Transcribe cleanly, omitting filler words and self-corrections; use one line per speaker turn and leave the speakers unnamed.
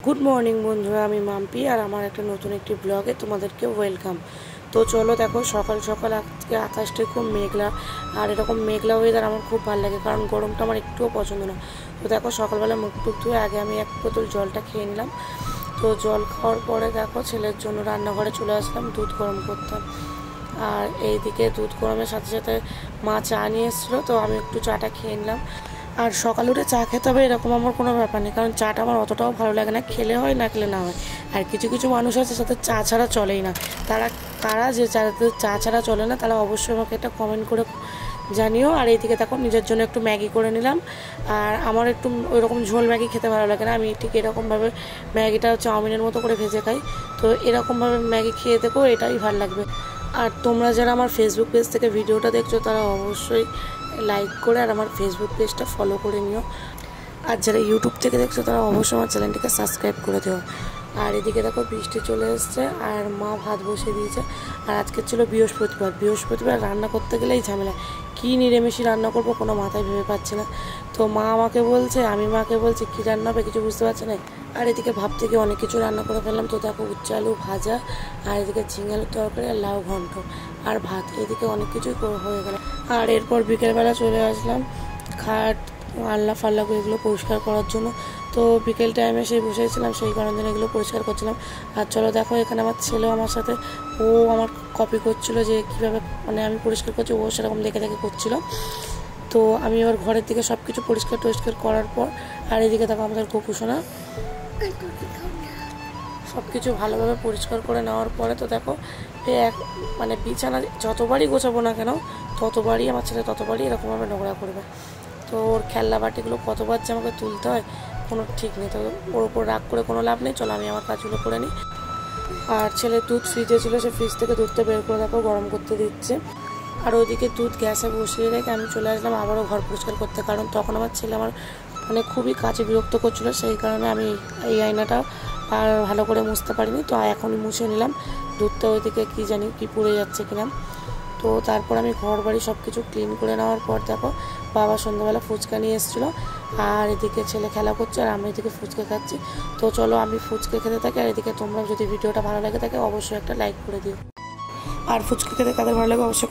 Good morning बंधुरा आमी माम्पी और आमार एक नतून एक ब्लगे तुम्हादेरके वेलकाम। तो चलो देखो सकाल सकाल आज के आकाशटा खूब मेघला और एरकम मेघला वेदार आमार खूब भालो लागे कारण गरमटा आमार एकटुओ पछंद ना। तो देखो सकालबेला मुख टुक धुए आगे आमी एक बोतल जलटा खेये निलाम। तो जल खाওয়ার পরে देखो छेलेर जोन्नो रान्नाघरे चले आसलाम दूध गरम करते और এইদিকে दूध गरमेर साथे साथे मा चा निये एसेछिलो तो आमी एकटु चाटा खेये निलाम। और सकाल उठे चा खेते হবে এরকম আমার কোনো ব্যাপার নেই কারণ চাটা আমার অতটাও ভালো লাগে না, খেলে হয় না খেলে না হয়। আর কিছু কিছু মানুষ আছে সাথে চা ছাড়া চলেই না, তারা যে চা ছাড়া চলে না তারা অবশ্যই আমাকে এটা কমেন্ট করে জানিও। আর এইদিকে দেখো নিজের জন্য একটু ম্যাগি করে নিলাম। আর আমার একটু ওইরকম ঝোল ম্যাগি খেতে ভালো লাগে না, আমি ঠিক এরকমভাবে ম্যাগিটা চাউমিনের মতো করে ভেজে খাই। তো এরকমভাবে ম্যাগি খেয়ে দেখো, এটাই ভালো লাগবে। আর তোমরা যারা আমার ফেসবুক পেজ থেকে ভিডিওটা দেখছো তারা অবশ্যই লাইক করে আর আমার ফেসবুক পেজটা ফলো করে নিও। আর যারা ইউটিউব থেকে দেখছো তারা অবশ্যই আমার চ্যানেলটিকে সাবস্ক্রাইব করে দিও। আর এদিকে দেখো বৃষ্টি চলে এসছে আর মা ভাত বসিয়ে দিয়েছে। আর আজকে ছিল বৃহস্পতিবার রান্না করতে গেলেই ঝামেলা, কী নিরামিষি রান্না করবো কোনো মাথায় ভেবে পাচ্ছি না। তো মা আমাকে বলছে, আমি মাকে বলছি কী রান্না হবে কিছু বুঝতে পারছি না। আর এদিকে ভাবতে গিয়ে অনেক কিছু রান্না করে ফেললাম। তো দেখো উচ্ছে আলু ভাজা আর এদিকে ঝিঙে আলুর তরকারি আর লাউ ঘন্ট আর ভাত, এদিকে অনেক কিছুই হয়ে গেল। আর এরপর বিকেলবেলা চলে আসলাম খাট আল্লা ফাল্লা এগুলো পরিষ্কার করার জন্য। তো বিকেল টাইমে সেই বসেছিলাম, সেই কারণে এগুলো পরিষ্কার করছিলাম। আর চলো দেখো এখানে আমার ছেলেও আমার সাথে, ও আমার কপি করছিল যে কীভাবে মানে আমি পরিষ্কার করছি, ও সেরকম দেখে দেখে করছিল। তো আমি এবার ঘরের দিকে সব কিছু পরিষ্কার করার পর আর এদিকে দেখো আমাদের কুকুসোনা সব কিছু ভালোভাবে পরিষ্কার করে নেওয়ার পরে তো দেখো মানে বিছানা যতবারই গোছাবো না কেন ততবারই আমার ছেলে ততবারই এরকমভাবে নোংরা করবে। তো ওর খেলনা বাটিগুলো কতবার যে আমাকে তুলতে হয় কোনো ঠিক নেই। তো ওর ওপর রাগ করে কোনো লাভ নেই, চলো আমি আমার কাজগুলো করে নিই। আর ছেলে দুধ ফ্রিজে ছিল, সে ফ্রিজ থেকে দুধটা বের করে দেখো গরম করতে দিচ্ছে। আর ওইদিকে দুধ গ্যাসে বসিয়ে রেখে আমি চলে আসলাম আবারও ঘর পরিষ্কার করতে, কারণ তখন আমার ছেলে আমার মানে খুবই কাছে বিরক্ত করছিল, সেই কারণে আমি এই আয়নাটা আর ভালো করে মুছতে পারিনি। তো এখনই মুছে নিলাম, দুধটা ওইদিকে কী জানি কি পুড়ে যাচ্ছে কিনা। তো তারপর আমি ঘর বাড়ি সব কিছু ক্লিন করে নেওয়ার পর দেখো বাবা সন্ধ্যাবেলা ফুচকা নিয়ে এসেছিলো আর এদিকে ছেলে খেলা করছে আর আমি এদিকে ফুচকা খাচ্ছি। তো চলো আমি ফুচকা খেতে থাকি আর এদিকে তোমরা যদি ভিডিওটা ভালো লাগে থাকে অবশ্যই একটা লাইক করে দিও। আর ফুচকা খেতে কাদের ভালো লাগে অবশ্যই